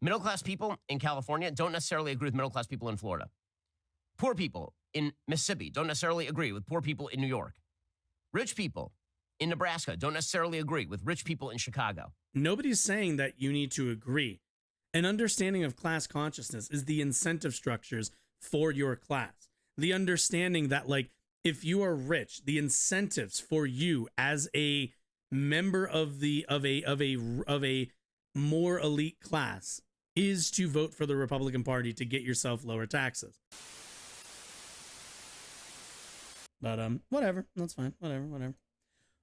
Middle-class people in California don't necessarily agree with middle-class people in Florida. Poor people in Mississippi don't necessarily agree with poor people in New York. Rich people in Nebraska don't necessarily agree with rich people in Chicago. Nobody's saying that you need to agree. An understanding of class consciousness is the incentive structures for your class. The understanding that, like, if you are rich, the incentives for you as a member of a more elite class is to vote for the Republican Party to get yourself lower taxes. But whatever, that's fine.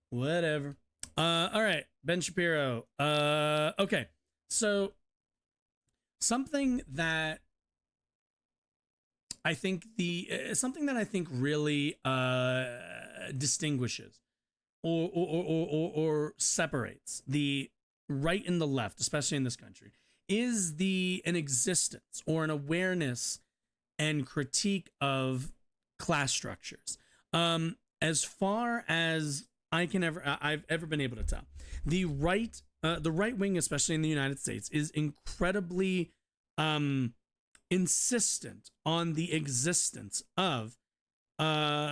Whatever. All right, Ben Shapiro. Okay, so something that I think really distinguishes or separates the right and the left, especially in this country, is an existence or an awareness and critique of class structures. As far as I've ever been able to tell, the right wing, especially in the United States, is incredibly insistent on the existence of a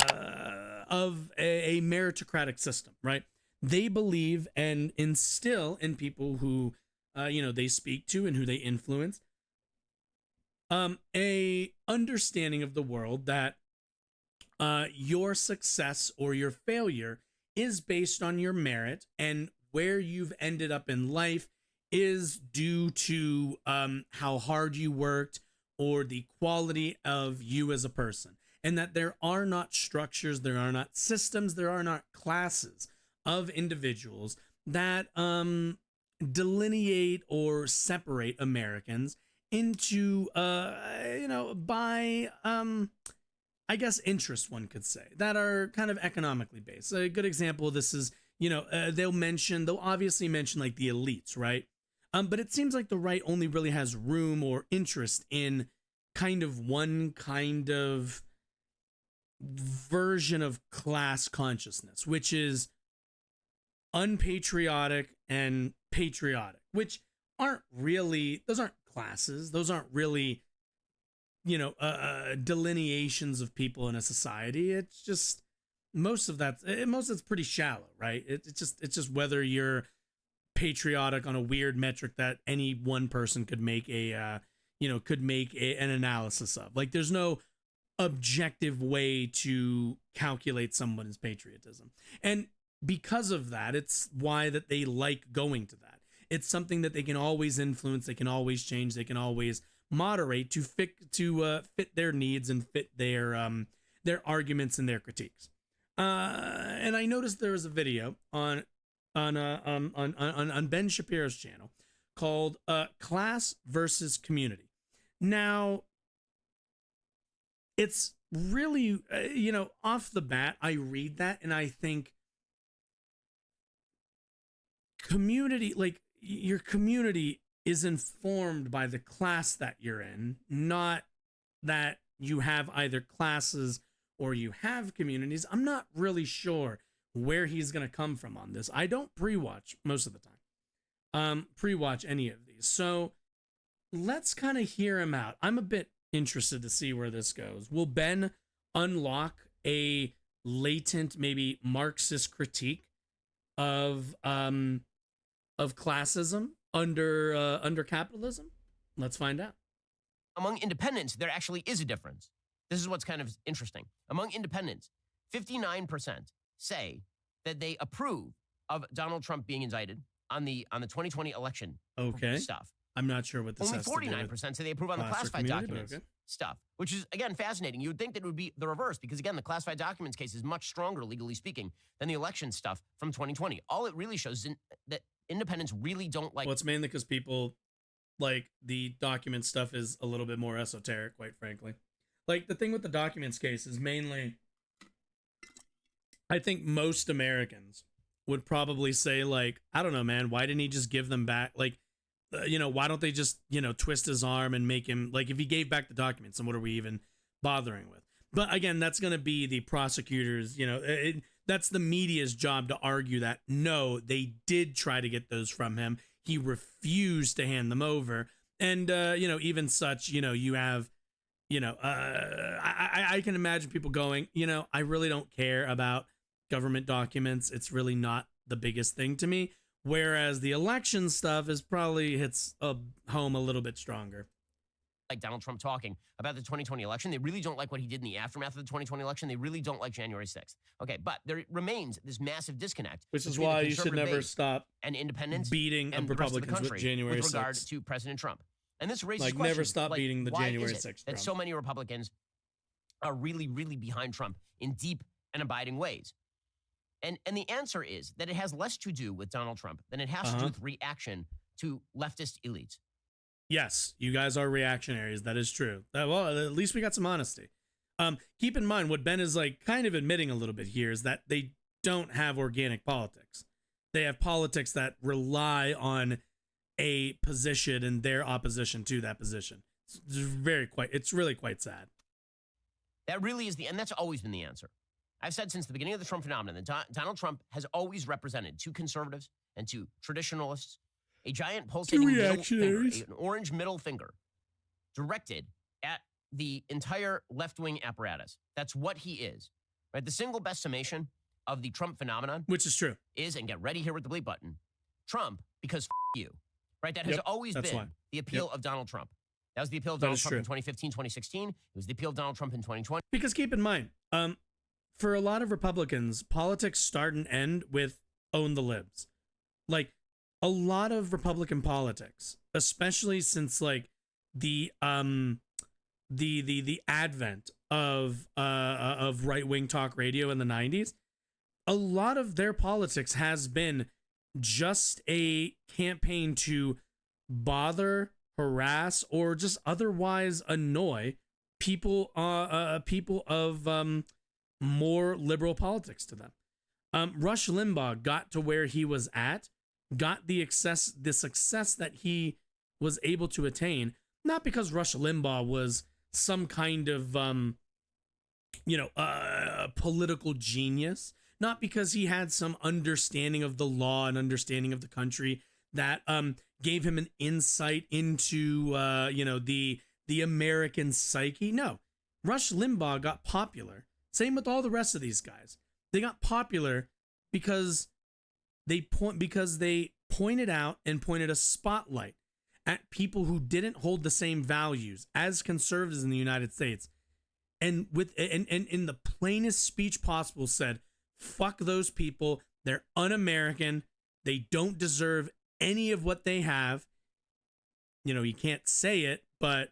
meritocratic system, right? They believe and instill in people who they speak to and who they influence a understanding of the world that your success or your failure is based on your merit, and where you've ended up in life is due to how hard you worked or the quality of you as a person. And that there are not structures, there are not systems, there are not classes of individuals that delineate or separate Americans into, by, I guess, interests, one could say, that are kind of economically based. A good example of this is, they'll obviously mention like the elites, right? But it seems like the right only really has room or interest in kind of one kind of version of class consciousness, which is unpatriotic and patriotic, which those aren't classes. Those aren't really, delineations of people in a society. It's just most of it's pretty shallow, right? It's just whether you're patriotic on a weird metric that any one person could make an analysis of. Like, there's no objective way to calculate someone's patriotism. And because of that, it's why that they like going to that. It's something that they can always influence, they can always change, they can always moderate to fit their needs and fit their arguments and their critiques. And I noticed there was a video on Ben Shapiro's channel called Class versus Community. Now, it's really, off the bat, I read that and I think community, like, your community is informed by the class that you're in, not that you have either classes or you have communities. I'm not really sure where he's going to come from on this. I don't pre-watch most of the time. Pre-watch any of these. So let's kind of hear him out. I'm a bit interested to see where this goes. Will Ben unlock a latent, maybe Marxist critique of classism under capitalism? Let's find out. Among independents, there actually is a difference. This is what's kind of interesting. Among independents, 59% say that they approve of Donald Trump being indicted on the 2020 election stuff. I'm not sure what this Only 49% say they approve on the classified documents stuff, which is, again, fascinating. You would think that it would be the reverse because, again, the classified documents case is much stronger, legally speaking, than the election stuff from 2020. All it really shows is that independents really don't like... Well, it's mainly because people, like, the document stuff is a little bit more esoteric, quite frankly. Like, the thing with the documents case is mainly... I think most Americans would probably say, like, I don't know, man, why didn't he just give them back? Like, why don't they just, twist his arm and make him, like, if he gave back the documents, then what are we even bothering with? But again, that's going to be the prosecutors, that's the media's job to argue that, no, they did try to get those from him. He refused to hand them over. And even such, you have, I can imagine people going, I really don't care about government documents. It's really not the biggest thing to me. Whereas the election stuff is probably hits home a little bit stronger. Like Donald Trump talking about the 2020 election. They really don't like what he did in the aftermath of the 2020 election. They really don't like January 6th. Okay, but there remains this massive disconnect. Which is why you should never stop and independents beating and Republicans with January 6th. With regard to President Trump. And this raises questions. Never stop beating the January 6th. That so many Republicans are really, really behind Trump in deep and abiding ways. And the answer is that it has less to do with Donald Trump than it has to do with reaction to leftist elites. Yes, you guys are reactionaries. That is true. Well, at least we got some honesty. Keep in mind what Ben is kind of admitting a little bit here is that they don't have organic politics. They have politics that rely on a position and their opposition to that position. It's really quite sad. That really is and that's always been the answer. I've said since the beginning of the Trump phenomenon that Donald Trump has always represented to conservatives and to traditionalists a giant pulsating middle finger, an orange middle finger directed at the entire left-wing apparatus. That's what he is. Right? The single best summation of the Trump phenomenon, which is true, is, and get ready here with the bleep button, Trump because you. Right? That has always been the appeal of Donald Trump. That was the appeal of Donald Trump in 2015, 2016. It was the appeal of Donald Trump in 2020. Because keep in mind, for a lot of Republicans, politics start and end with own the libs. Like a lot of Republican politics, especially since the advent of right-wing talk radio in the 90s, a lot of their politics has been just a campaign to bother, harass, or just otherwise annoy people of more liberal politics to them. Rush Limbaugh got to where he was at, got the success that he was able to attain, not because Rush Limbaugh was some kind of political genius, not because he had some understanding of the law and understanding of the country that gave him an insight into the American psyche. No, Rush Limbaugh got popular. Same with all the rest of these guys. They got popular because they pointed out and pointed a spotlight at people who didn't hold the same values as conservatives in the United States, and in the plainest speech possible said, "Fuck those people. They're un-American. They don't deserve any of what they have." He can't say it, but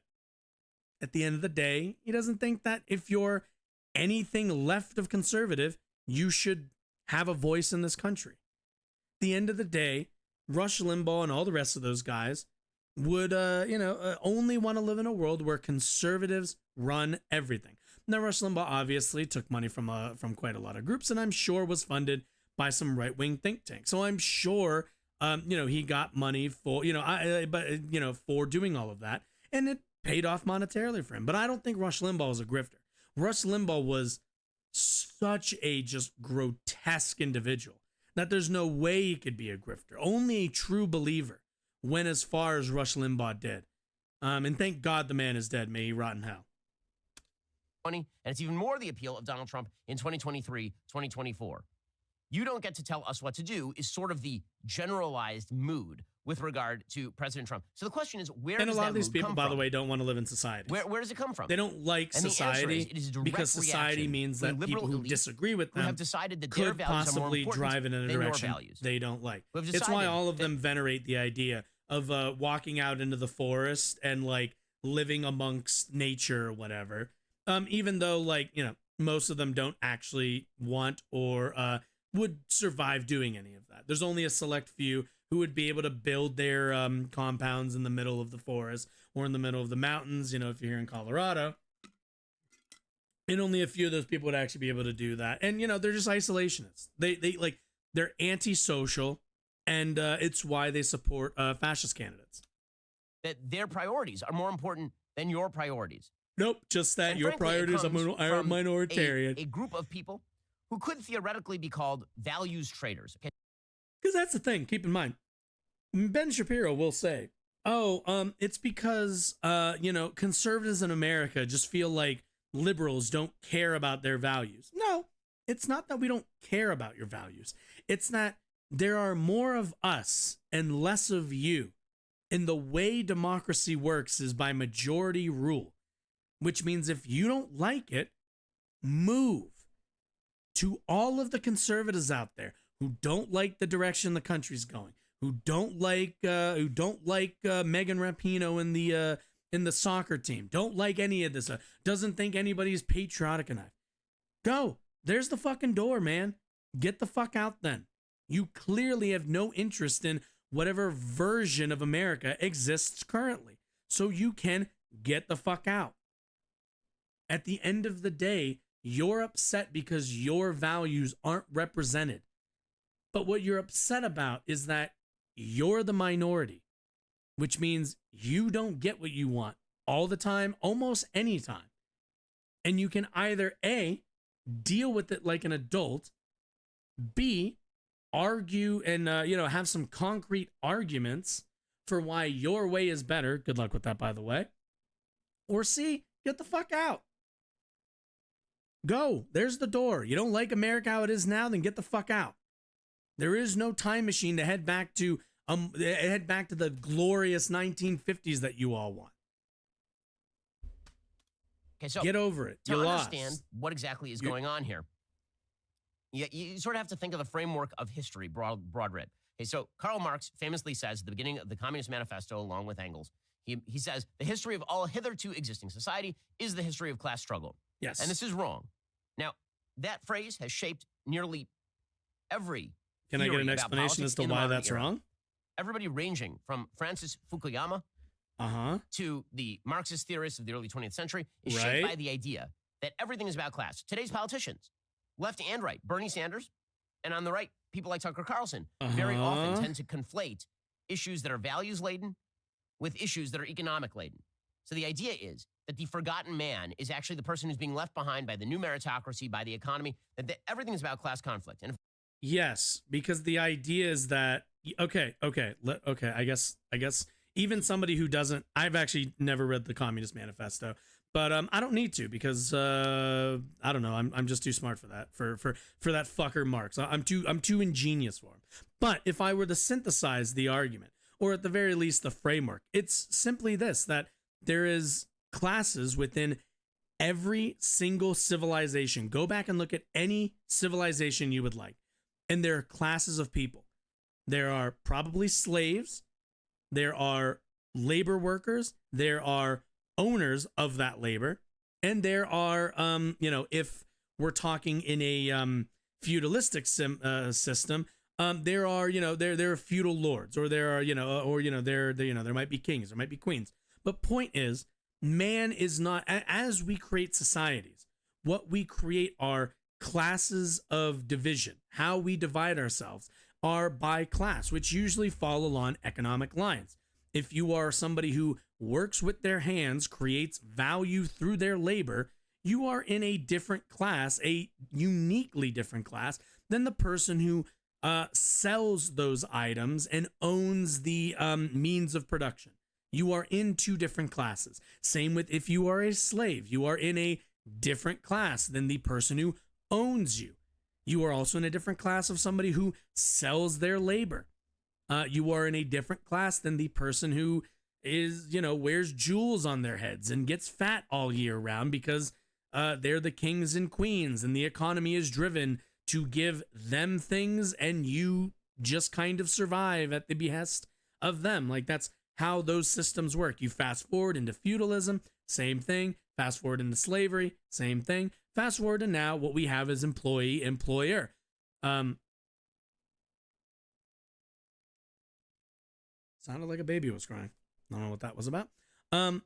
at the end of the day, he doesn't think that if you're anything left of conservative, you should have a voice in this country. At the end of the day, Rush Limbaugh and all the rest of those guys would, only want to live in a world where conservatives run everything. Now, Rush Limbaugh obviously took money from quite a lot of groups, and I'm sure was funded by some right-wing think tank. So I'm sure, he got money for, for doing all of that, and it paid off monetarily for him. But I don't think Rush Limbaugh was a grifter. Rush Limbaugh was such a just grotesque individual that there's no way he could be a grifter. Only a true believer went as far as Rush Limbaugh did. And thank God the man is dead. May he rot in hell. And it's even more the appeal of Donald Trump in 2023, 2024. You don't get to tell us what to do is sort of the generalized mood with regard to President Trump. So the question is, where does that mood come from? And a lot of these people, by the way, don't want to live in society. Where does it come from? They don't like society because society means that people who disagree with them have decided that could possibly drive in a direction they don't like. It's why all of them venerate the idea of walking out into the forest and living amongst nature or whatever. Even though most of them don't actually want or would survive doing any of that. There's only a select few who would be able to build their compounds in the middle of the forest or in the middle of the mountains, if you're here in Colorado. And only a few of those people would actually be able to do that. And, they're just isolationists. They're antisocial, and it's why they support fascist candidates. That their priorities are more important than your priorities. Nope, just that and your priorities are minoritarian. A group of people who could theoretically be called values traders. Okay? Because that's the thing, keep in mind. Ben Shapiro will say, It's because conservatives in America just feel like liberals don't care about their values. No, it's not that we don't care about your values. It's that there are more of us and less of you. And the way democracy works is by majority rule, which means if you don't like it, move. To all of the conservatives out there who don't like the direction the country's going, who don't like Megan Rapinoe in the soccer team, don't like any of this, doesn't think anybody's patriotic enough. Go. There's the fucking door, man. Get the fuck out then. You clearly have no interest in whatever version of America exists currently. So you can get the fuck out. At the end of the day, you're upset because your values aren't represented. But what you're upset about is that you're the minority, which means you don't get what you want all the time, almost any time. And you can either A, deal with it like an adult, B, argue and have some concrete arguments for why your way is better. Good luck with that, by the way. Or C, get the fuck out. Go. There's the door. You don't like America how it is now, then get the fuck out. There is no time machine to head back to the glorious 1950s that you all want. Okay, so get over it. To understand what exactly is going on here, you sort of have to think of the framework of history, broad read. Okay, so Karl Marx famously says at the beginning of the Communist Manifesto, along with Engels, he says, the history of all hitherto existing society is the history of class struggle. Yes. And this is wrong. Now, that phrase has shaped nearly every Can I get an explanation as to why that's wrong? Everybody ranging from Francis Fukuyama to the Marxist theorists of the early 20th century is shaped by the idea that everything is about class. Today's politicians, left and right, Bernie Sanders, and on the right, people like Tucker Carlson, very often tend to conflate issues that are values-laden with issues that are economic-laden. So the idea is that the forgotten man is actually the person who's being left behind by the new meritocracy, by the economy, that everything is about class conflict. And yes, because the idea is that, okay, I guess even somebody who doesn't, I've actually never read the Communist Manifesto, but I don't need to because I don't know, I'm just too smart for that, for that fucker Marx. I'm too ingenious for him. But if I were to synthesize the argument, or at the very least the framework, it's simply this, that there is classes within every single civilization. Go back and look at any civilization you would like. And there are classes of people. There are probably slaves. There are labor workers. There are owners of that labor. And there are, if we're talking in a feudalistic system, there are, there are feudal lords, or there are, there might be kings, there might be queens. But point is, man is not, as we create societies, what we create are classes of division. How we divide ourselves are by class, which usually fall along economic lines. If you are somebody who works with their hands, creates value through their labor, you are in a different class, a uniquely different class than the person who sells those items and owns the means of production. You are in two different classes. Same with if you are a slave, you are in a different class than the person who owns you. You are also in a different class of somebody who sells their labor. You are in a different class than the person who is, wears jewels on their heads and gets fat all year round because they're the kings and queens and the economy is driven to give them things and you just kind of survive at the behest of them. Like, that's how those systems work. You fast forward into feudalism, same thing. Fast forward into slavery, same thing. Fast forward to now, what we have is employee-employer. Sounded like a baby was crying. I don't know what that was about. But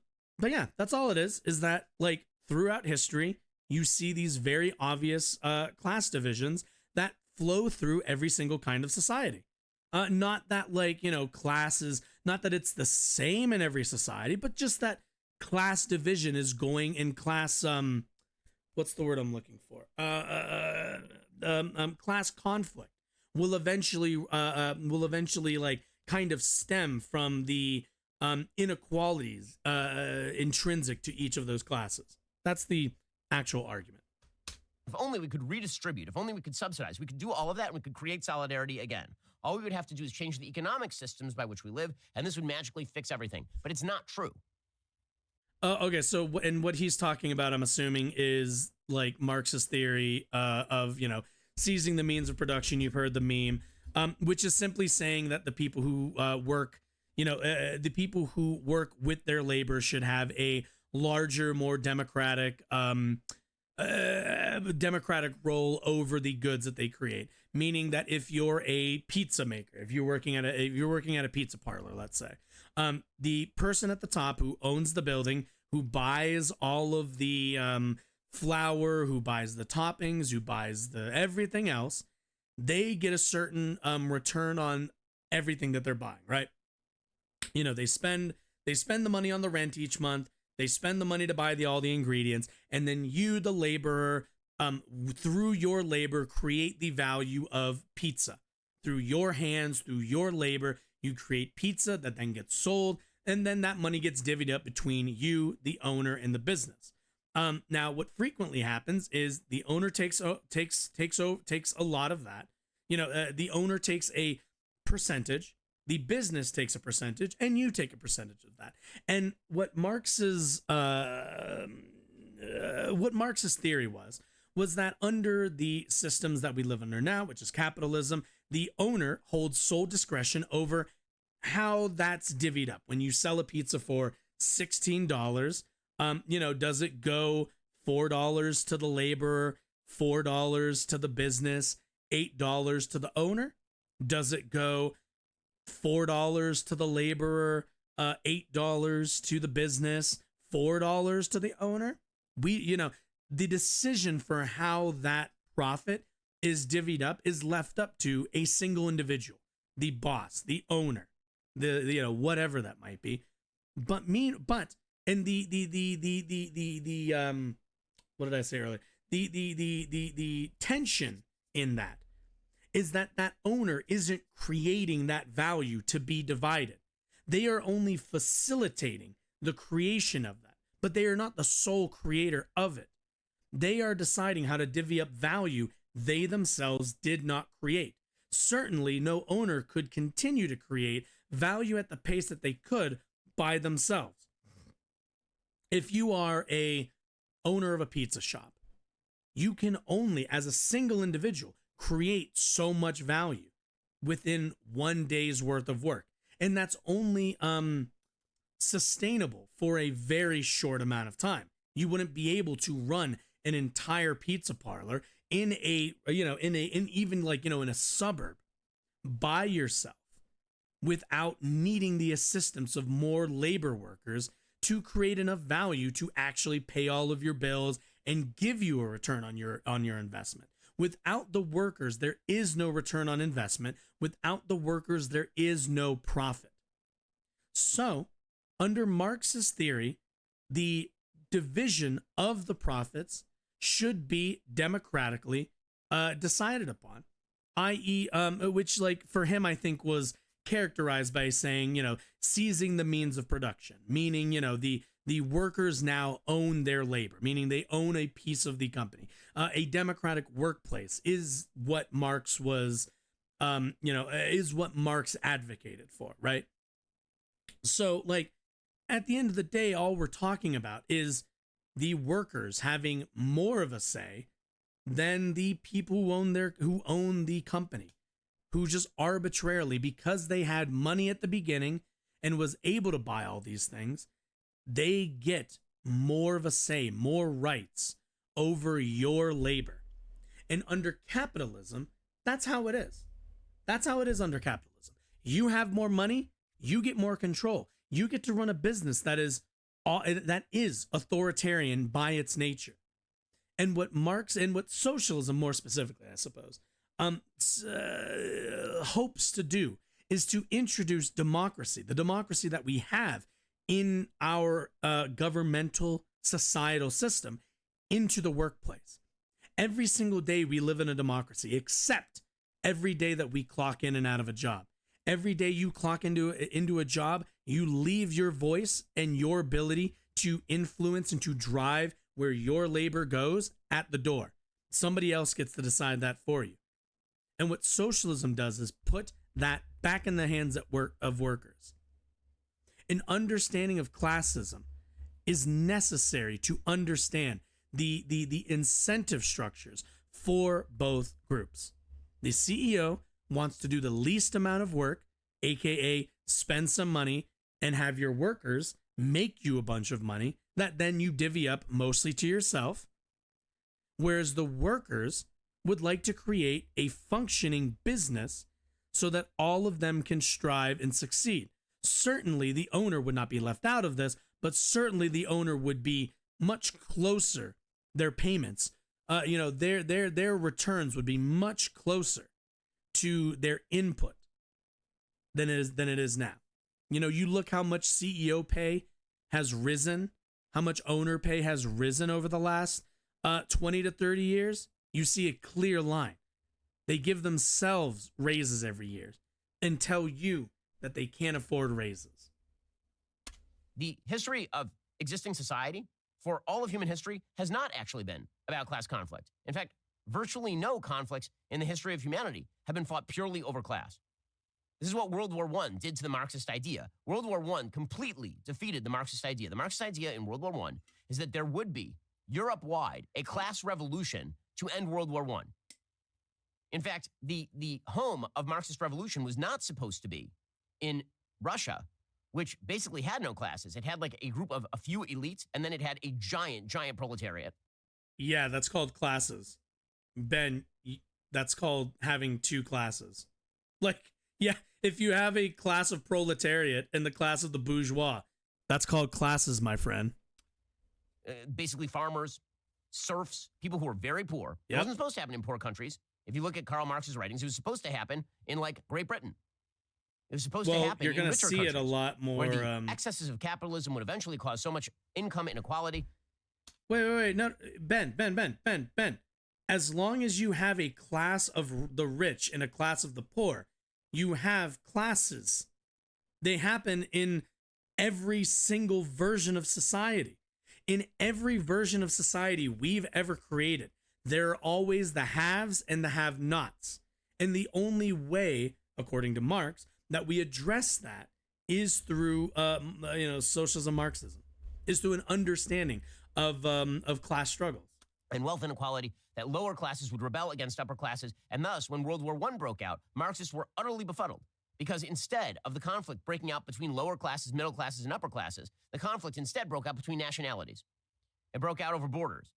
yeah, that's all it is that, like, throughout history, you see these very obvious class divisions that flow through every single kind of society. Not that, like, classes, not that it's the same in every society, but just that class division is going in class, what's the word I'm looking for? Class conflict will eventually like kind of stem from the inequalities intrinsic to each of those classes. That's the actual argument. If only we could redistribute, if only we could subsidize, we could do all of that and we could create solidarity again. All we would have to do is change the economic systems by which we live, and this would magically fix everything. But it's not true. Okay, so and what he's talking about, I'm assuming, is like Marxist theory of, seizing the means of production. You've heard the meme, which is simply saying that the people who work, the people who work with their labor should have a larger, more democratic role over the goods that they create. Meaning that if you're a pizza maker, if you're working at a pizza parlor, let's say, the person at the top who owns the building, who buys all of the flour, who buys the toppings, who buys the everything else, they get a certain return on everything that they're buying, right? They spend the money on the rent each month. They spend the money to buy all the ingredients, and then you, the laborer, through your labor, create the value of pizza. Through your hands, through your labor, you create pizza that then gets sold, and then that money gets divvied up between you, the owner, and the business. Now, what frequently happens is the owner takes a lot of that. The owner takes a percentage. The business takes a percentage, and you take a percentage of that. And what Marx's theory was that under the systems that we live under now, which is capitalism, the owner holds sole discretion over how that's divvied up. When you sell a pizza for $16, does it go $4 to the laborer, $4 to the business, $8 to the owner? Does it go $4 to the laborer, $8 to the business, $4 to the owner? The decision for how that profit is divvied up is left up to a single individual, the boss, the owner, the whatever that might be. But and the what did I say earlier? The tension in that is that owner isn't creating that value to be divided. They are only facilitating the creation of that, but they are not the sole creator of it. They are deciding how to divvy up value they themselves did not create. Certainly, no owner could continue to create value at the pace that they could by themselves. If you are a owner of a pizza shop, you can only, as a single individual, create so much value within one day's worth of work. And that's only sustainable for a very short amount of time. You wouldn't be able to run an entire pizza parlor in a suburb by yourself without needing the assistance of more labor workers to create enough value to actually pay all of your bills and give you a return on your investment. Without the workers, there is no return on investment. Without the workers, there is no profit. So, under Marxist theory, the division of the profits should be democratically decided upon, i.e., which, like, for him, I think was characterized by saying, seizing the means of production, meaning, the workers now own their labor, meaning they own a piece of the company. A democratic workplace is what Marx was, is what Marx advocated for, right? So, like, at the end of the day, all we're talking about is the workers having more of a say than the people who own the company, who just arbitrarily, because they had money at the beginning and was able to buy all these things, they get more of a say, more rights over your labor. And under capitalism, that's how it is. That's how it is under capitalism. You have more money, you get more control. You get to run a business that is authoritarian by its nature. And what Marx and what socialism, more specifically, I suppose, hopes to do is to introduce democracy, the democracy that we have in our governmental societal system, into the workplace. Every single day we live in a democracy, except every day that we clock in and out of a job. Every day you clock into a job, you leave your voice and your ability to influence and to drive where your labor goes at the door. Somebody else gets to decide that for you. And what socialism does is put that back in the hands of workers. An understanding of classism is necessary to understand the incentive structures for both groups. The CEO wants to do the least amount of work, aka spend some money and have your workers make you a bunch of money that then you divvy up mostly to yourself. Whereas the workers would like to create a functioning business so that all of them can strive and succeed. Certainly the owner would not be left out of this, but certainly the owner would be much closer. Their payments, their returns would be much closer to their input than it is now. You look how much CEO pay has risen, how much owner pay has risen over the last 20 to 30 years. You see a clear line. They give themselves raises every year and tell you that they can't afford raises. The history of existing society for all of human history has not actually been about class conflict. In fact, virtually no conflicts in the history of humanity have been fought purely over class. This is what World War I did to the Marxist idea. World War I completely defeated the Marxist idea. The Marxist idea in World War I is that there would be, Europe-wide, a class revolution to end World War I. In fact, the home of Marxist revolution was not supposed to be in Russia, which basically had no classes. It had like a group of a few elites, and then it had a giant proletariat. Yeah, that's called classes. Ben, that's called having two classes. Yeah, if you have a class of proletariat and the class of the bourgeois, that's called classes, my friend. Basically farmers, serfs, people who were very poor. Yep. It wasn't supposed to happen in poor countries. If you look at Karl Marx's writings, it was supposed to happen in like Great Britain. It was supposed to happen you're in richer see countries, it a lot more. Where the excesses of capitalism would eventually cause so much income inequality. Wait. No, Ben. As long as you have a class of the rich and a class of the poor, you have classes. They happen in every single version of society. In every version of society we've ever created, there are always the haves and the have-nots. And the only way, according to Marx, that we address that is through, socialism, Marxism, is through an understanding of class struggles and wealth inequality, that lower classes would rebel against upper classes. And thus, when World War I broke out, Marxists were utterly befuddled, because instead of the conflict breaking out between lower classes, middle classes, and upper classes, the conflict instead broke out between nationalities. It broke out over borders.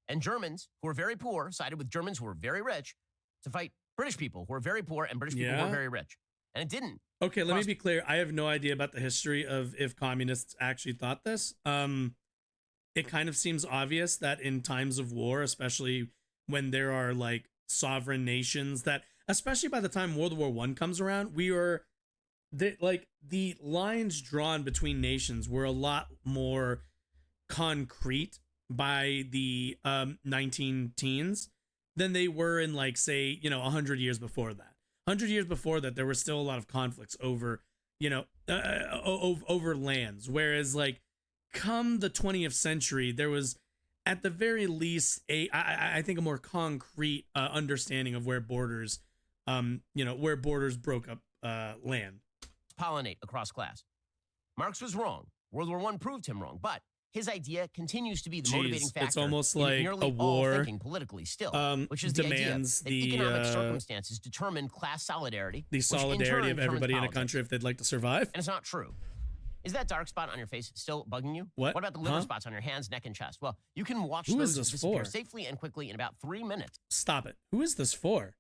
And Germans, who were very poor, sided with Germans who were very rich to fight British people who were very poor and British people who were very rich. And it didn't. Okay, let me be clear. I have no idea about the history of if communists actually thought this. It kind of seems obvious that in times of war, especially when there are like sovereign nations that, especially by the time World War I comes around, the lines drawn between nations were a lot more concrete by the 19 teens than they were in, like, say, 100 years before that. 100 years before that, there were still a lot of conflicts over, over lands. Whereas, like, come the 20th century, there was, at the very least, I think a more concrete understanding of where borders, broke up land. Pollinate across class. Marx was wrong. World War I proved him wrong, but his idea continues to be the motivating factor. It's almost like nearly a war all thinking politically still, which is the idea that economic circumstances determine class solidarity. The solidarity of everybody in a country if they'd like to survive. And it's not true. Is that dark spot on your face still bugging you? What? What about the liver spots on your hands, neck, and chest? Well, you can watch those disappear safely and quickly in about 3 minutes. Stop it. Who is this for?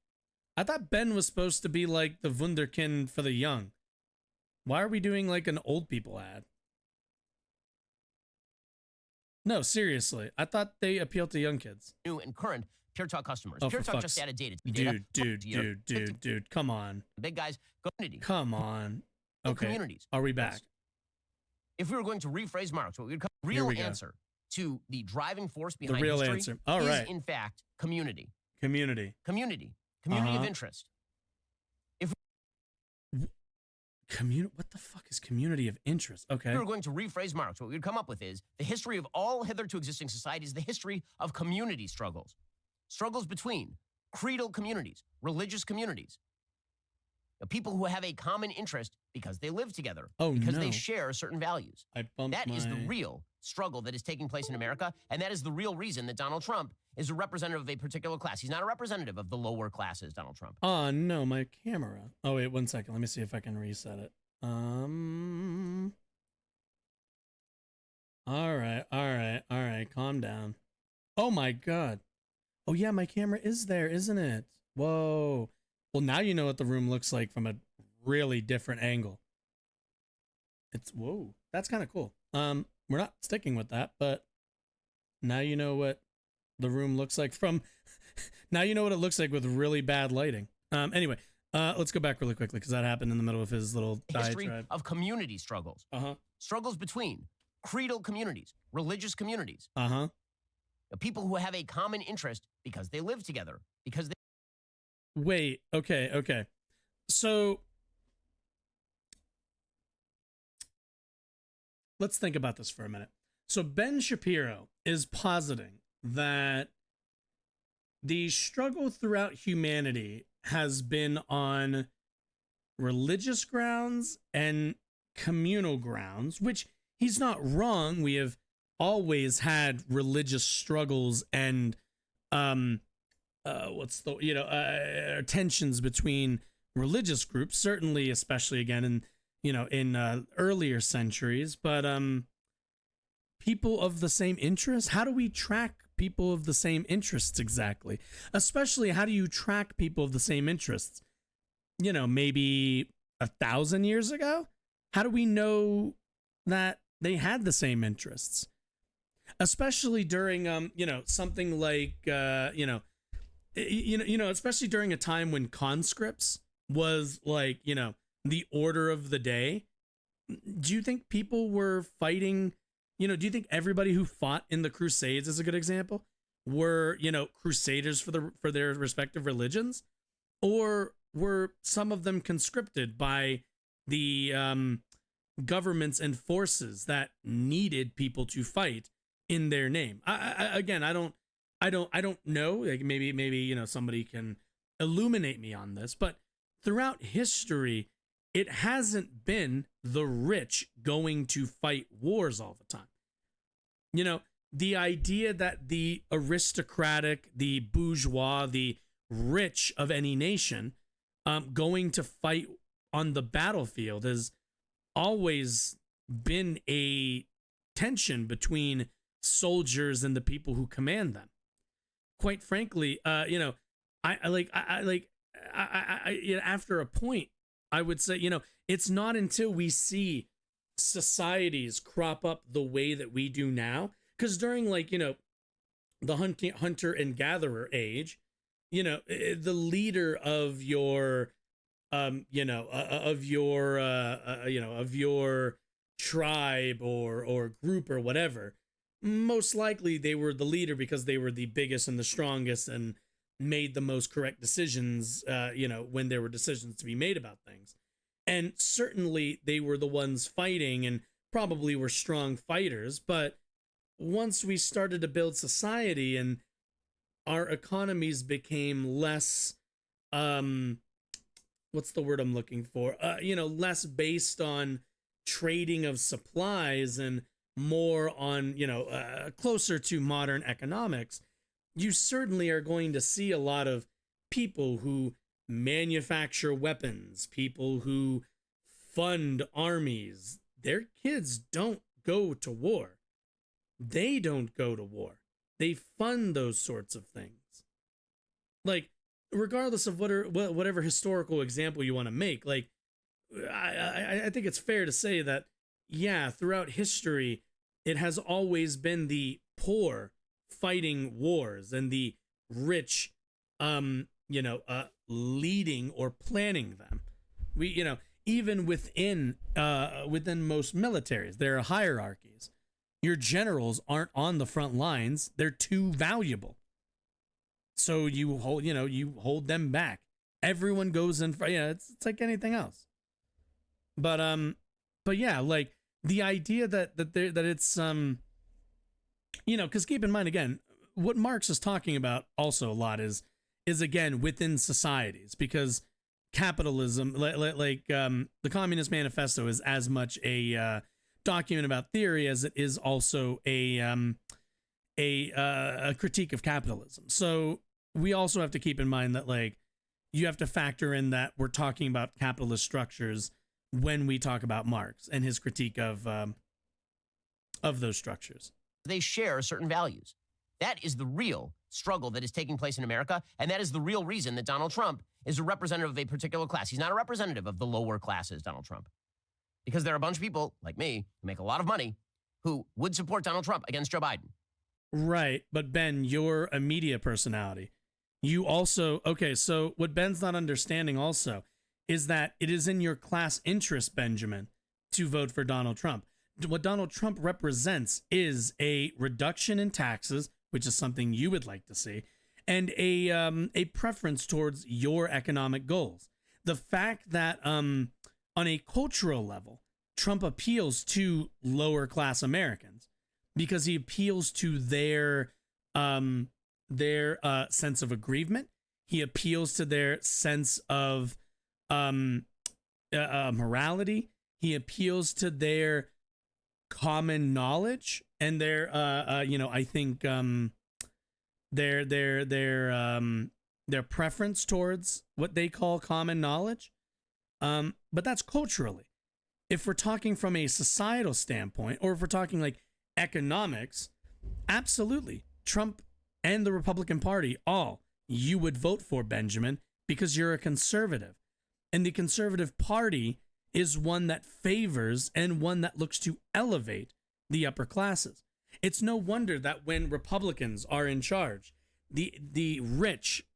I thought Ben was supposed to be like the wunderkind for the young. Why are we doing like an old people ad? No, seriously. I thought they appeal to young kids. New and current Pure Talk customers. Oh, Pure Talk just added data. Dude, come on. Big guys, community. Come on. Okay. Communities. Are we back? If we were going to rephrase Marx, what we would call the real answer to the driving force behind the real history answer. All right. is, in fact, community. Community Community of interest. What the fuck is community of interest? Okay. If we were going to rephrase Marx, what we would come up with is the history of all hitherto existing societies, the history of community struggles. Struggles between creedal communities, religious communities, people who have a common interest because they live together, because they share certain values. That is the real struggle that is taking place in America, and that is the real reason that Donald Trump is a representative of a particular class. He's not a representative of the lower classes, Donald Trump. Oh, no, my camera. Oh, wait, 1 second. Let me see if I can reset it. All right. Calm down. Oh, my God. Oh, yeah, my camera is there, isn't it? Whoa. Well, now you know what the room looks like from a really different angle. Whoa, that's kind of cool. We're not sticking with that, but now you know what the room looks like from, now you know what it looks like with really bad lighting. Anyway, let's go back really quickly because that happened in the middle of his little history diatribe. Of community struggles. Struggles between creedal communities, religious communities. People who have a common interest because they live together, because they... Wait, okay. So let's think about this for a minute. So Ben Shapiro is positing that the struggle throughout humanity has been on religious grounds and communal grounds, which he's not wrong. We have always had religious struggles and tensions between religious groups, certainly, especially again in earlier centuries. But people of the same interests, how do we track people of the same interests exactly? Especially, how do you track people of the same interests? Maybe 1,000 years ago? How do we know that they had the same interests? Especially during something like especially during a time when conscripts was like, the order of the day. Do you think people were fighting, do you think everybody who fought in the Crusades, is a good example, were, crusaders for their respective religions? Or were some of them conscripted by the governments and forces that needed people to fight in their name? I don't know. Like maybe somebody can illuminate me on this, but throughout history, it hasn't been the rich going to fight wars all the time. The idea that the aristocratic, the bourgeois, the rich of any nation going to fight on the battlefield has always been a tension between soldiers and the people who command them. Quite frankly, after a point, I would say, it's not until we see societies crop up the way that we do now, because during the hunter and gatherer age, the leader of your tribe or group or whatever, most likely they were the leader because they were the biggest and the strongest and made the most correct decisions, when there were decisions to be made about things. And certainly they were the ones fighting and probably were strong fighters. But once we started to build society and our economies became less, what's the word I'm looking for? Less based on trading of supplies and more on, closer to modern economics, you certainly are going to see a lot of people who manufacture weapons, people who fund armies. Their kids don't go to war. They don't go to war. They fund those sorts of things. Like, regardless of whatever historical example you want to make, like, I think it's fair to say that, yeah, throughout history, it has always been the poor fighting wars and the rich, leading or planning them. We, even within most militaries, there are hierarchies. Your generals aren't on the front lines. They're too valuable. So you hold them back. Everyone goes in for, it's like anything else. But yeah, like the idea that it's because keep in mind again, what Marx is talking about also a lot is again within societies, because capitalism, the Communist Manifesto, is as much a document about theory as it is also a critique of capitalism. So we also have to keep in mind that like you have to factor in that we're talking about capitalist structures when we talk about Marx and his critique of those structures. They share certain values. That is the real struggle that is taking place in America, and that is the real reason that Donald Trump is a representative of a particular class. He's not a representative of the lower classes, Donald Trump, because there are a bunch of people like me who make a lot of money who would support Donald Trump against Joe Biden. Right, but Ben, you're a media personality. You also, okay, so what Ben's not understanding also is that it is in your class interest, Benjamin, to vote for Donald Trump. What Donald Trump represents is a reduction in taxes, which is something you would like to see, and a preference towards your economic goals. The fact that on a cultural level, Trump appeals to lower class Americans because he appeals to their sense of aggrievement. He appeals to their sense of morality. He appeals to their common knowledge and their I think their preference towards what they call common knowledge. But that's culturally. If we're talking from a societal standpoint, or if we're talking like economics, absolutely, Trump and the Republican Party, you would vote for, Benjamin, because you're a conservative. And the Conservative Party is one that favors and one that looks to elevate the upper classes. It's no wonder that when Republicans are in charge, the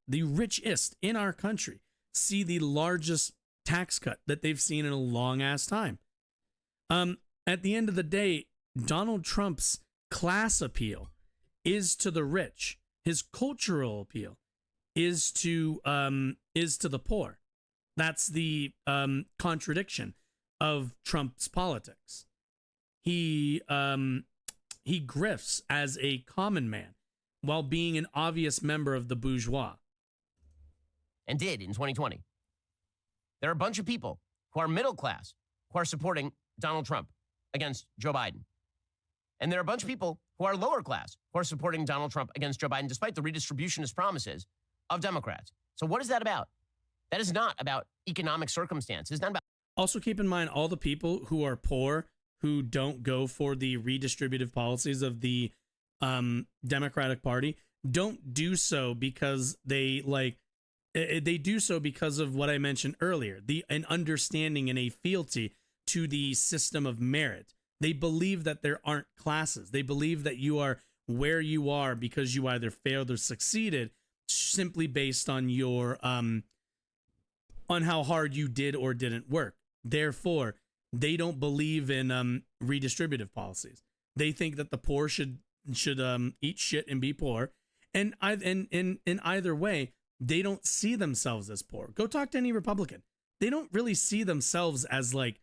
richest in our country see the largest tax cut that they've seen in a long ass time. At the end of the day, Donald Trump's class appeal is to the rich. His cultural appeal is to the poor. That's the contradiction of Trump's politics. He grifts as a common man while being an obvious member of the bourgeois. And did in 2020. There are a bunch of people who are middle class who are supporting Donald Trump against Joe Biden. And there are a bunch of people who are lower class who are supporting Donald Trump against Joe Biden, despite the redistributionist promises of Democrats. So what is that about? That is not about economic circumstances. It's not about. Also keep in mind all the people who are poor who don't go for the redistributive policies of the Democratic Party don't do so because they do so because of what I mentioned earlier, an understanding and a fealty to the system of merit. They believe that there aren't classes. They believe that you are where you are because you either failed or succeeded simply based on your on how hard you did or didn't work. Therefore, they don't believe in redistributive policies. They think that the poor should eat shit and be poor. And in either way, they don't see themselves as poor. Go talk to any Republican. They don't really see themselves as like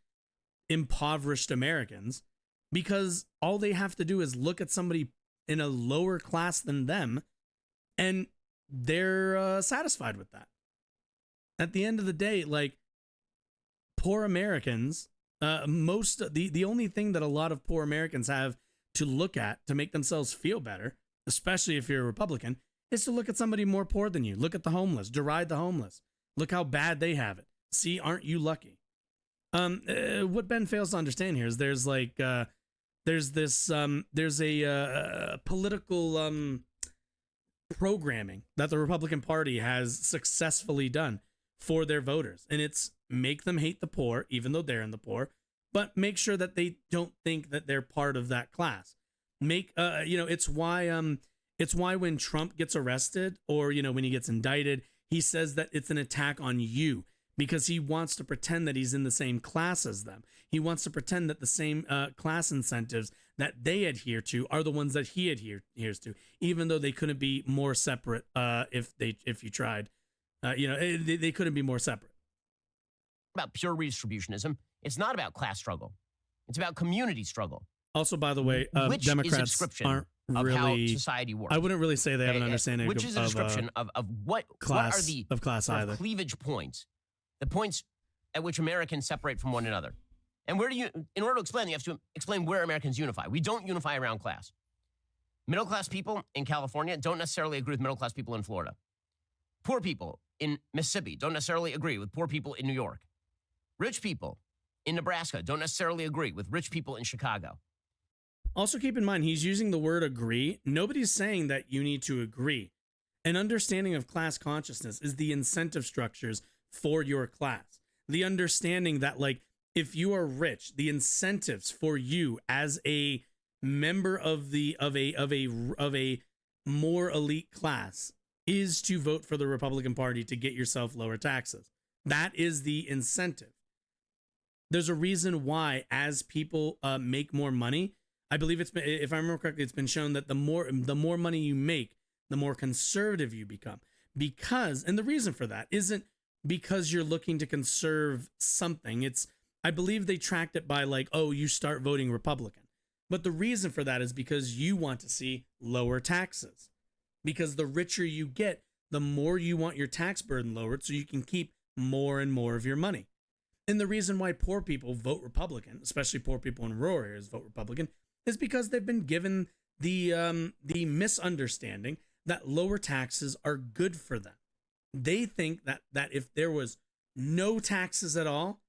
impoverished Americans, because all they have to do is look at somebody in a lower class than them and they're satisfied with that. At the end of the day, like, poor Americans, the only thing that a lot of poor Americans have to look at to make themselves feel better, especially if you're a Republican, is to look at somebody more poor than you. Look at the homeless, deride the homeless. Look how bad they have it. See, aren't you lucky? What Ben fails to understand here is there's a political programming that the Republican Party has successfully done for their voters, and it's make them hate the poor, even though they're in the poor, but make sure that they don't think that they're part of that class. It's why when Trump gets arrested, or when he gets indicted, he says that it's an attack on you, because he wants to pretend that he's in the same class as them. He wants to pretend that the same class incentives that they adhere to are the ones that he adheres to, even though they couldn't be more separate if you tried. They couldn't be more separate. About pure redistributionism. It's not about class struggle. It's about community struggle. Also, by the way, which is a Democrats description aren't of how really. society works. I wouldn't really say they have an understanding which is a description of what are the class sort of either. cleavage points, the points at which Americans separate from one another. And where do you, in order to explain, you have to explain where Americans unify. We don't unify around class. Middle class people in California don't necessarily agree with middle class people in Florida. Poor people in Mississippi don't necessarily agree with poor people in New York. Rich people in Nebraska don't necessarily agree with rich people in Chicago. Also, keep in mind, he's using the word agree. Nobody's saying that you need to agree. An understanding of class consciousness is the incentive structures for your class. The understanding that, like, if you are rich, the incentives for you as a member of a more elite class is to vote for the Republican Party to get yourself lower taxes. That is the incentive. There's a reason why, as people make more money, I believe it's been, if I remember correctly, it's been shown that the more money you make, the more conservative you become. Because, and the reason for that isn't because you're looking to conserve something. It's, I believe they tracked it by like, oh, you start voting Republican. But the reason for that is because you want to see lower taxes. Because the richer you get, the more you want your tax burden lowered so you can keep more and more of your money. And the reason why poor people vote Republican, especially poor people in rural areas vote Republican, is because they've been given the misunderstanding that lower taxes are good for them. They think that if there was no taxes at all,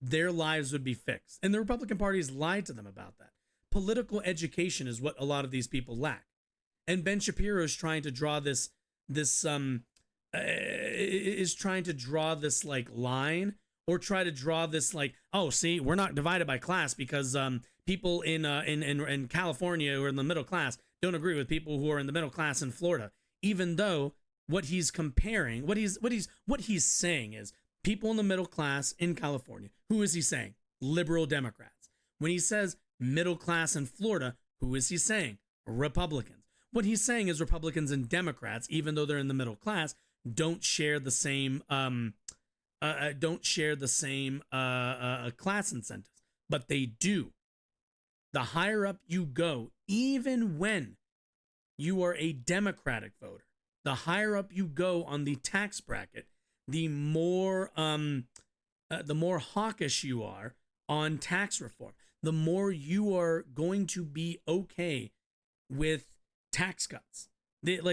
their lives would be fixed. And the Republican Party has lied to them about that. Political education is what a lot of these people lack. And Ben Shapiro is trying to draw this like line, or try to draw this like, oh, see, we're not divided by class because people in California who are in the middle class don't agree with people who are in the middle class in Florida. Even though what he's comparing, what he's saying is people in the middle class in California. Who is he saying? Liberal Democrats. When he says middle class in Florida, who is he saying? Republicans. What he's saying is Republicans and Democrats, even though they're in the middle class, don't share the same class incentives, but they do. The higher up you go, even when you are a Democratic voter, the higher up you go on the tax bracket, the more hawkish you are on tax reform, the more you are going to be okay with tax cuts. Do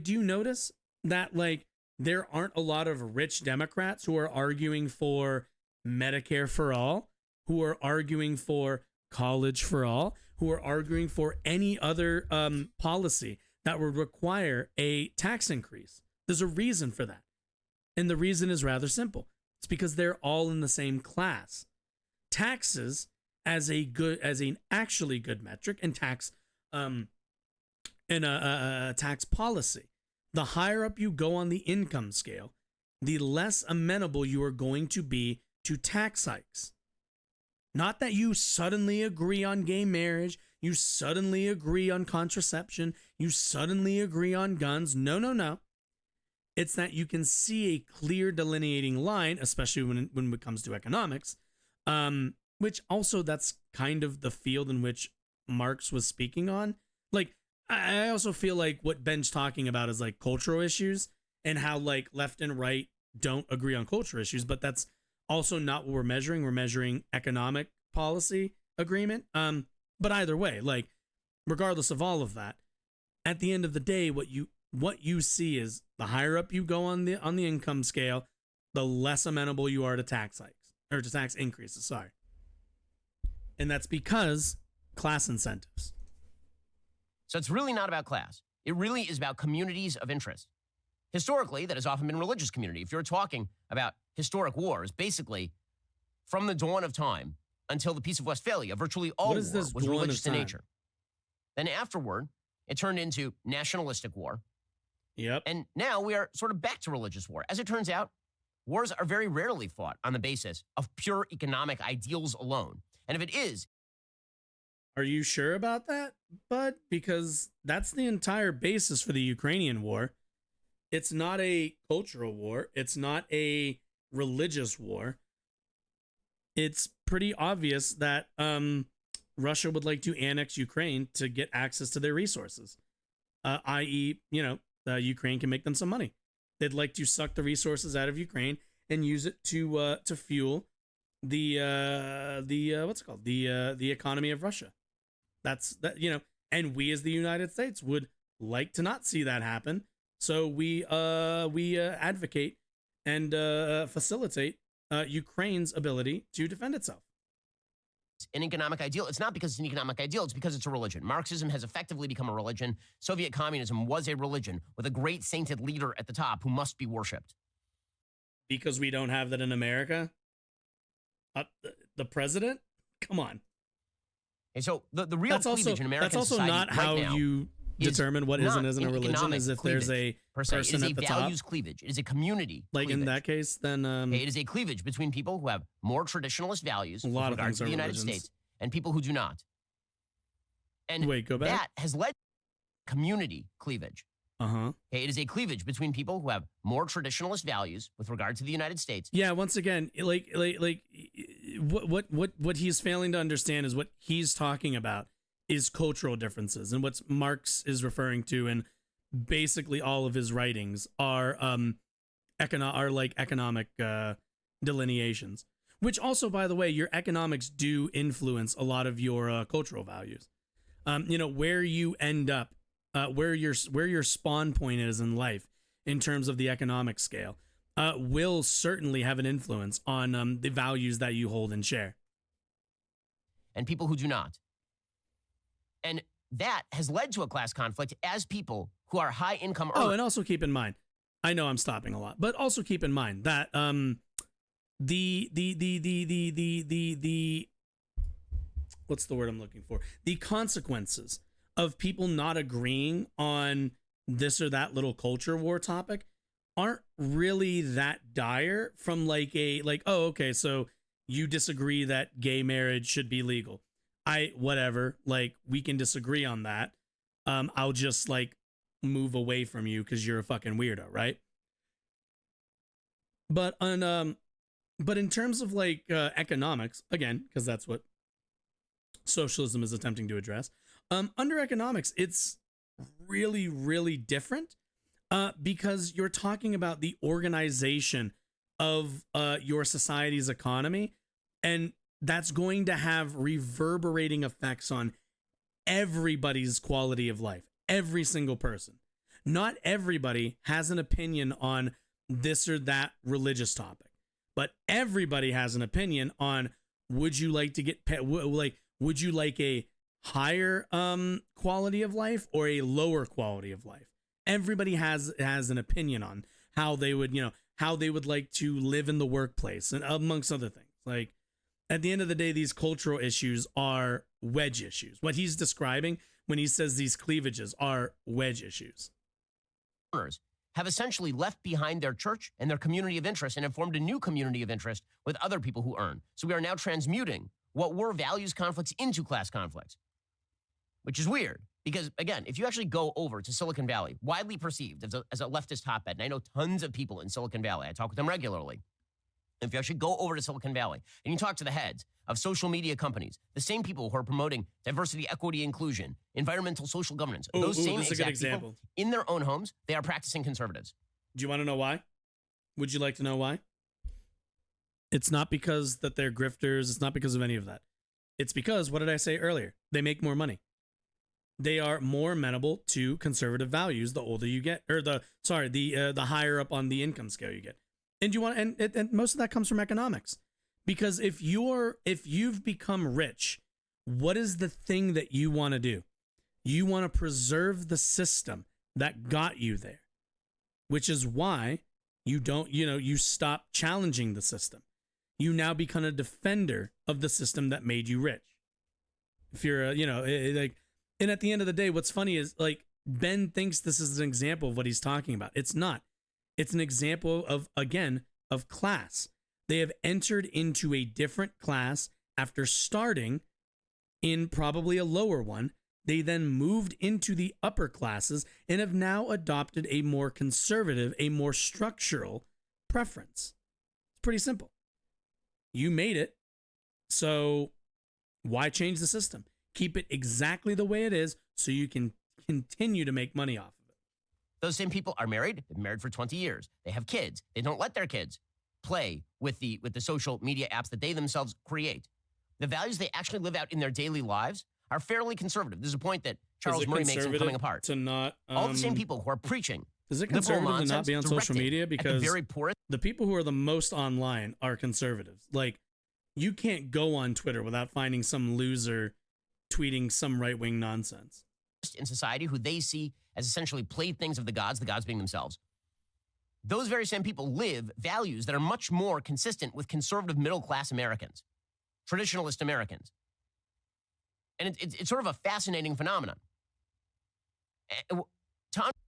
you notice that like there aren't a lot of rich Democrats who are arguing for Medicare for all, who are arguing for college for all, who are arguing for any other policy that would require a tax increase? There's a reason for that. And the reason is rather simple. It's because they're all in the same class. Taxes as an actually good metric, and tax tax policy. The higher up you go on the income scale, the less amenable you are going to be to tax hikes. Not that you suddenly agree on gay marriage, you suddenly agree on contraception, you suddenly agree on guns. No. It's that you can see a clear delineating line, especially when it comes to economics, which also that's kind of the field in which Marx was speaking on. Like, I also feel like what Ben's talking about is like cultural issues and how like left and right don't agree on cultural issues, but that's also not what we're measuring. We're measuring economic policy agreement. But either way, like regardless of all of that, at the end of the day, what you see is the higher up you go on the income scale, the less amenable you are to tax hikes or to tax increases. Sorry. And that's because class incentives. So it's really not about class. It really is about communities of interest. Historically, that has often been religious community. If you're talking about historic wars, basically from the dawn of time until the Peace of Westphalia, virtually all war was religious in nature. Then afterward, it turned into nationalistic war. Yep. And now we are sort of back to religious war. As it turns out, wars are very rarely fought on the basis of pure economic ideals alone. And if it is, are you sure about that, bud? Because that's the entire basis for the Ukrainian war. It's not a cultural war. It's not a religious war. it's pretty obvious that Russia would like to annex Ukraine to get access to their resources, i.e., Ukraine can make them some money. They'd like to suck the resources out of Ukraine and use it to fuel the what's it called, the economy of Russia. That's that, and we as the United States would like to not see that happen. So we advocate and facilitate Ukraine's ability to defend itself. An economic ideal. It's not because it's an economic ideal. It's because it's a religion. Marxism has effectively become a religion. Soviet communism was a religion with a great sainted leader at the top who must be worshipped. Because we don't have that in America? The president? Come on. And so the real cleavage in American society not how right now you determine what is and isn't a religion, is if there's a person it is at a the values top. cleavage. It is a community Like cleavage. in that case, then Okay, it is a cleavage between people who have more traditionalist values a lot with of regard things to are the United religions. States and people who do not. And wait, go back. that has led to community cleavage. Uh-huh. Okay, it is a cleavage between people who have more traditionalist values with regard to the United States. Yeah, once again, what he's failing to understand is what he's talking about is cultural differences, and what Marx is referring to, and basically all of his writings are economic delineations. Which also, by the way, your economics do influence a lot of your cultural values. Where you end up, where your spawn point is in life in terms of the economic scale, will certainly have an influence on the values that you hold and share. And people who do not. And that has led to a class conflict as people who are high income earners. Oh, and also keep in mind, I know I'm stopping a lot, but also keep in mind that the what's the word I'm looking for? The consequences of people not agreeing on this or that little culture war topic aren't really that dire from oh, okay, so you disagree that gay marriage should be legal. Whatever, we can disagree on that. I'll just move away from you because you're a fucking weirdo, right? But in terms of economics, again, because that's what socialism is attempting to address, under economics, it's really, really different, because you're talking about the organization of your society's economy, and that's going to have reverberating effects on everybody's quality of life, every single person. Not everybody has an opinion on this or that religious topic, but everybody has an opinion on, would you like to get would you like a higher quality of life or a lower quality of life? Everybody has an opinion on how they would like to live in the workplace, and amongst other things. At the end of the day, these cultural issues are wedge issues. What he's describing when he says these cleavages are wedge issues. Have essentially left behind their church and their community of interest and have formed a new community of interest with other people who earn. So we are now transmuting what were values conflicts into class conflicts, which is weird because, again, if you actually go over to Silicon Valley, widely perceived as a leftist hotbed, and I know tons of people in Silicon Valley, I talk with them regularly. If you actually go over to Silicon Valley and you talk to the heads of social media companies, the same people who are promoting diversity, equity, inclusion, environmental, social governance, those same exact people in their own homes, they are practicing conservatives. Do you want to know why? Would you like to know why? It's not because that they're grifters. It's not because of any of that. It's because, what did I say earlier? They make more money. They are more amenable to conservative values the older you get, or the higher up on the income scale you get. And and most of that comes from economics, because if you've become rich, what is the thing that you want to do? You want to preserve the system that got you there, which is why you stop challenging the system. You now become a defender of the system that made you rich. If you're and at the end of the day, what's funny is Ben thinks this is an example of what he's talking about. It's not. It's an example of class. They have entered into a different class after starting in probably a lower one. They then moved into the upper classes and have now adopted a more conservative, a more structural preference. It's pretty simple. You made it. So why change the system? Keep it exactly the way it is so you can continue to make money off of it. Those same people are married, been married for 20 years. They have kids. They don't let their kids play with the social media apps that they themselves create. The values they actually live out in their daily lives are fairly conservative. This is a point that Charles Murray makes in Coming Apart. To not, all the same people who are preaching. Is it conservative to not be on social media? Because very poor. The people who are the most online are conservatives. Like, you can't go on Twitter without finding some loser tweeting some right-wing nonsense. In society, who they see as essentially playthings of the gods being themselves. Those very same people live values that are much more consistent with conservative middle-class Americans, traditionalist Americans. And it's sort of a fascinating phenomenon.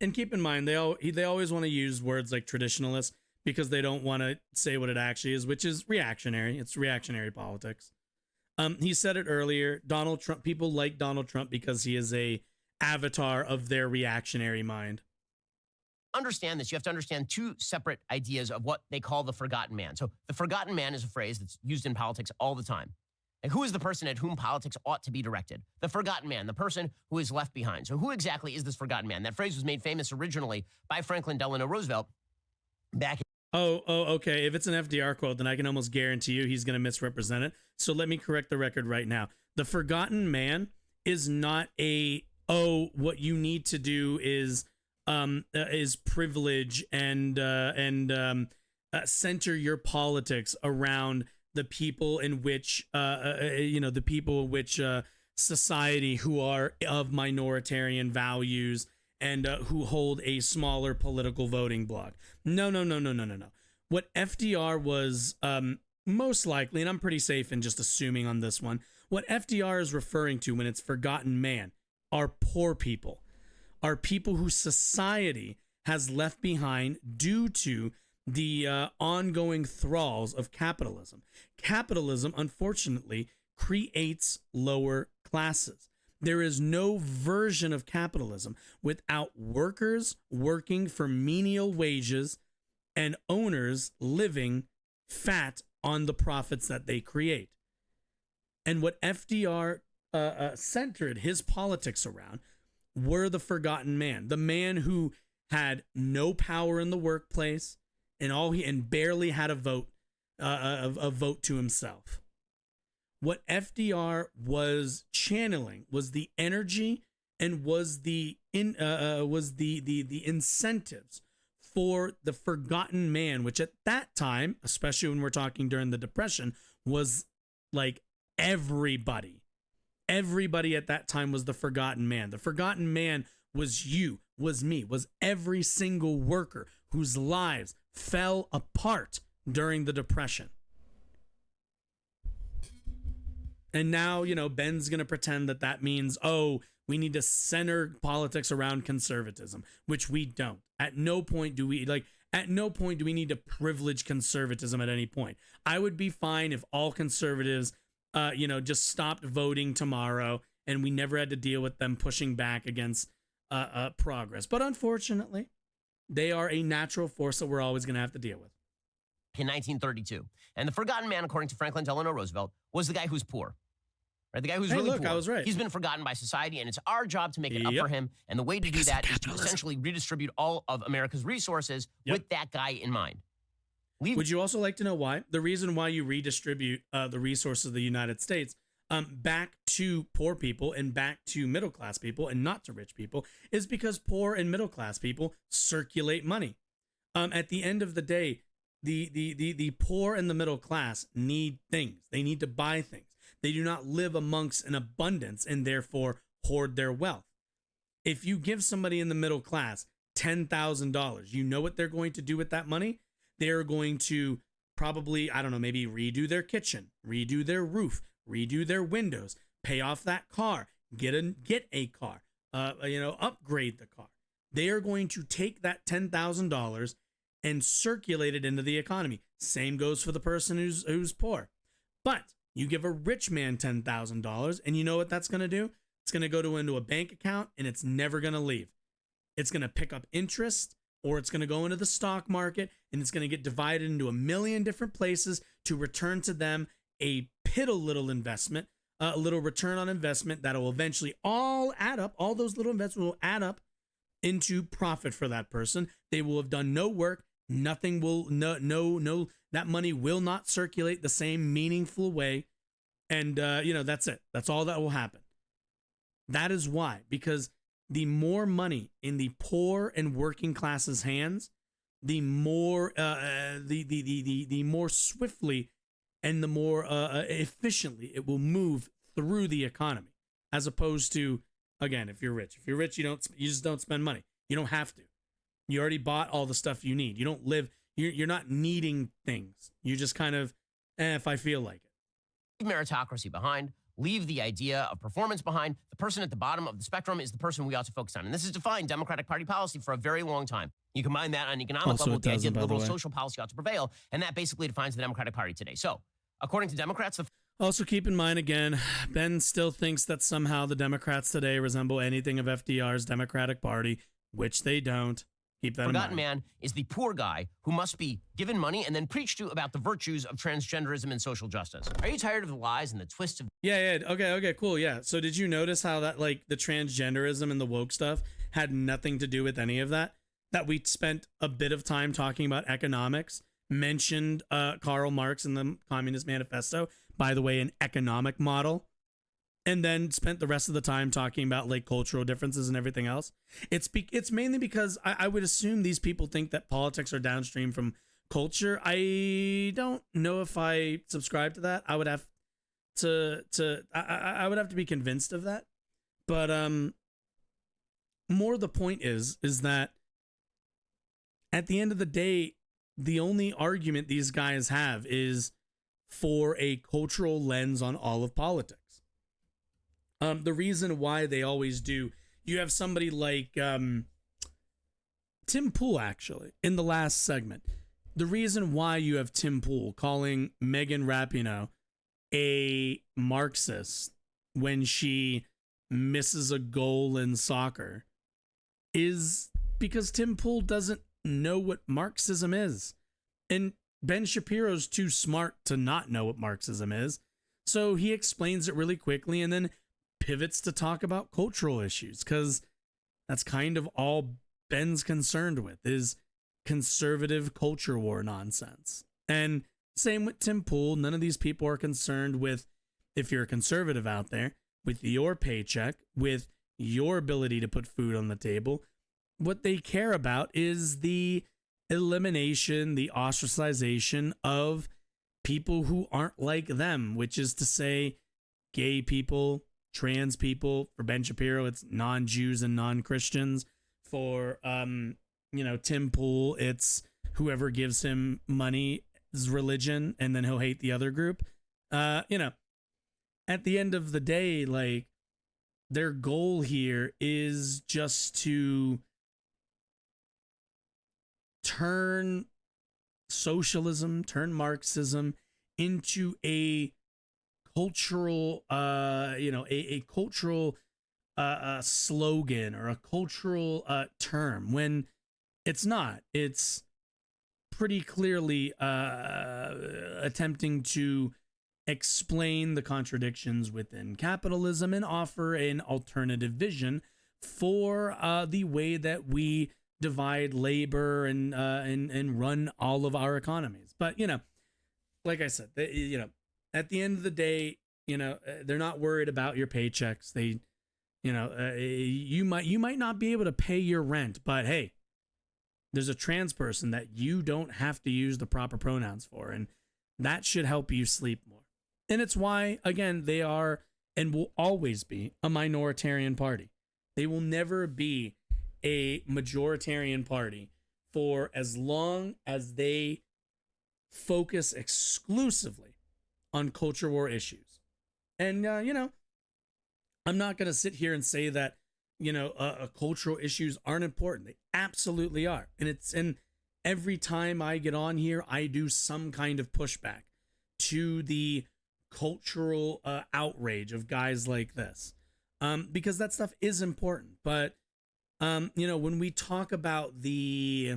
And keep in mind, they always want to use words like traditionalist because they don't want to say what it actually is, which is reactionary. It's reactionary politics. He said it earlier. Donald Trump, people like Donald Trump because he is a avatar of their reactionary mind. Understand this. You have to understand two separate ideas of what they call the forgotten man. So the forgotten man is a phrase that's used in politics all the time. Like, who is the person at whom politics ought to be directed? The forgotten man, the person who is left behind. So who exactly is this forgotten man? That phrase was made famous originally by Franklin Delano Roosevelt back in... Okay. If it's an FDR quote, then I can almost guarantee you he's going to misrepresent it. So let me correct the record right now. The forgotten man is not what you need to do is privilege and center your politics around the people in which society who are of minoritarian values and who hold a smaller political voting bloc. No. What FDR was most likely, and I'm pretty safe in just assuming on this one, what FDR is referring to when it's forgotten man are poor people, are people who society has left behind due to the ongoing thralls of capitalism. Capitalism, unfortunately, creates lower classes. There is no version of capitalism without workers working for menial wages and owners living fat on the profits that they create. And what FDR centered his politics around were the forgotten man, the man who had no power in the workplace and barely had a vote to himself. What FDR was channeling was the energy and was the incentives for the forgotten man, which at that time, especially when we're talking during the Depression, was like everybody. Everybody at that time was the forgotten man. The forgotten man was you, was me, was every single worker whose lives fell apart during the Depression. And now, Ben's going to pretend that means, we need to center politics around conservatism, which we don't. At no point do we need to privilege conservatism at any point. I would be fine if all conservatives, just stopped voting tomorrow and we never had to deal with them pushing back against progress. But unfortunately, they are a natural force that we're always going to have to deal with. In 1932. And the forgotten man, according to Franklin Delano Roosevelt, was the guy who's poor. Right? The guy who's really poor. I was right. He's been forgotten by society, and it's our job to make it up for him. And the way to do that is to essentially redistribute all of America's resources with that guy in mind. Would you also like to know why? The reason why you redistribute the resources of the United States back to poor people and back to middle class people and not to rich people is because poor and middle class people circulate money. At the end of the day, the poor and the middle class need things. They need to buy things. They do not live amongst an abundance and therefore hoard their wealth. If you give somebody in the middle class $10,000, you know what they're going to do with that money? They're going to probably, maybe redo their kitchen, redo their roof, redo their windows, pay off that car, get a car, upgrade the car. They are going to take that $10,000 and circulate it into the economy. Same goes for the person who's poor. But you give a rich man $10,000 and you know what that's going to do? It's going to go into a bank account and it's never going to leave. It's going to pick up interest, or it's going to go into the stock market and it's going to get divided into a million different places to return to them a piddle little investment, a little return on investment that will eventually all add up. All those little investments will add up into profit for that person. They will have done no work. Nothing will, no, that money will not circulate the same meaningful way. And, that's it. That's all that will happen. That is why, because the more money in the poor and working classes' hands, the more, the more swiftly and the more efficiently it will move through the economy, as opposed to, again, if you're rich, you just don't spend money. You don't have to. You already bought all the stuff you need. You don't live. You're not needing things. You just kind of, if I feel like it. Leave meritocracy behind. Leave the idea of performance behind. The person at the bottom of the spectrum is the person we ought to focus on. And this has defined Democratic Party policy for a very long time. You combine that on an economic level with the idea that liberal social policy ought to prevail, and that basically defines the Democratic Party today. So, according to Democrats, also keep in mind, again, Ben still thinks that somehow the Democrats today resemble anything of FDR's Democratic Party, which they don't. Keep that in mind. Forgotten man is the poor guy who must be given money and then preached to about the virtues of transgenderism and social justice. Are you tired of the lies and the twists of... Yeah. Okay, cool, yeah. So did you notice how that, like, the transgenderism and the woke stuff had nothing to do with any of that? That we spent a bit of time talking about economics, mentioned Karl Marx in the Communist Manifesto, by the way, an economic model, and then spent the rest of the time talking about like cultural differences and everything else. It's mainly because I would assume these people think that politics are downstream from culture. I don't know if I subscribe to that. I would have I would have to be convinced of that. But more the point is that at the end of the day, the only argument these guys have is for a cultural lens on all of politics. The reason why they always do, you have somebody like Tim Pool, actually, in the last segment. The reason why you have Tim Pool calling Megan Rapinoe a Marxist when she misses a goal in soccer is because Tim Pool doesn't know what Marxism is. And Ben Shapiro's too smart to not know what Marxism is. So he explains it really quickly and then pivots to talk about cultural issues, because that's kind of all Ben's concerned with, is conservative culture war nonsense. And same with Tim Pool. None of these people are concerned with, if you're a conservative out there, with your paycheck, with your ability to put food on the table. What they care about is the elimination, the ostracization of people who aren't like them, which is to say gay people, trans people. For Ben Shapiro, it's non-Jews and non-Christians. For Tim Pool, it's whoever gives him money's religion, and then he'll hate the other group. At the end of the day, like, their goal here is just to turn socialism, turn Marxism into a cultural, a cultural slogan or a cultural term, when it's not. It's pretty clearly attempting to explain the contradictions within capitalism and offer an alternative vision for the way that we divide labor and run all of our economies. But like I said, at the end of the day, they're not worried about your paychecks. They, you might not be able to pay your rent, but hey, there's a trans person that you don't have to use the proper pronouns for, and that should help you sleep more. And it's why, again, they are and will always be a minoritarian party. They will never be a majoritarian party for as long as they focus exclusively on culture war issues. And, I'm not going to sit here and say that, cultural issues aren't important. They absolutely are. And every time I get on here, I do some kind of pushback to the cultural outrage of guys like this, because that stuff is important. But when we talk about the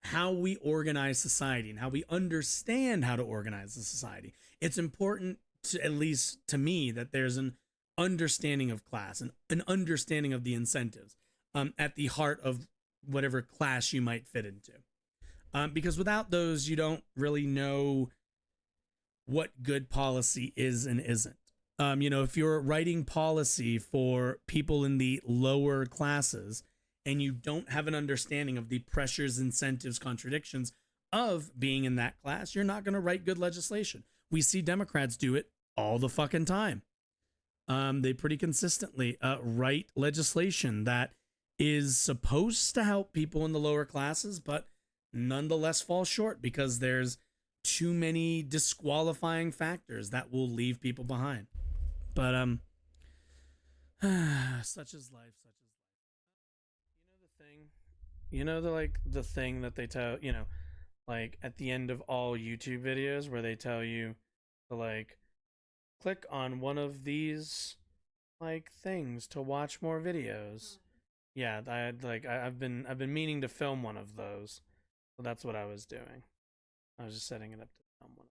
how we organize society and how we understand how to organize the society. It's important to, at least to me, that there's an understanding of class and an understanding of the incentives at the heart of whatever class you might fit into. Because without those, you don't really know what good policy is and isn't. If you're writing policy for people in the lower classes and you don't have an understanding of the pressures, incentives, contradictions of being in that class, you're not going to write good legislation. We see Democrats do it all the fucking time. They pretty consistently write legislation that is supposed to help people in the lower classes, but nonetheless fall short because there's too many disqualifying factors that will leave people behind. But such is life, such is life. The thing that they tell, like at the end of all YouTube videos where they tell you to like click on one of these like things to watch more videos. Yeah, I've been meaning to film one of those. So that's what I was doing. I was just setting it up to film one.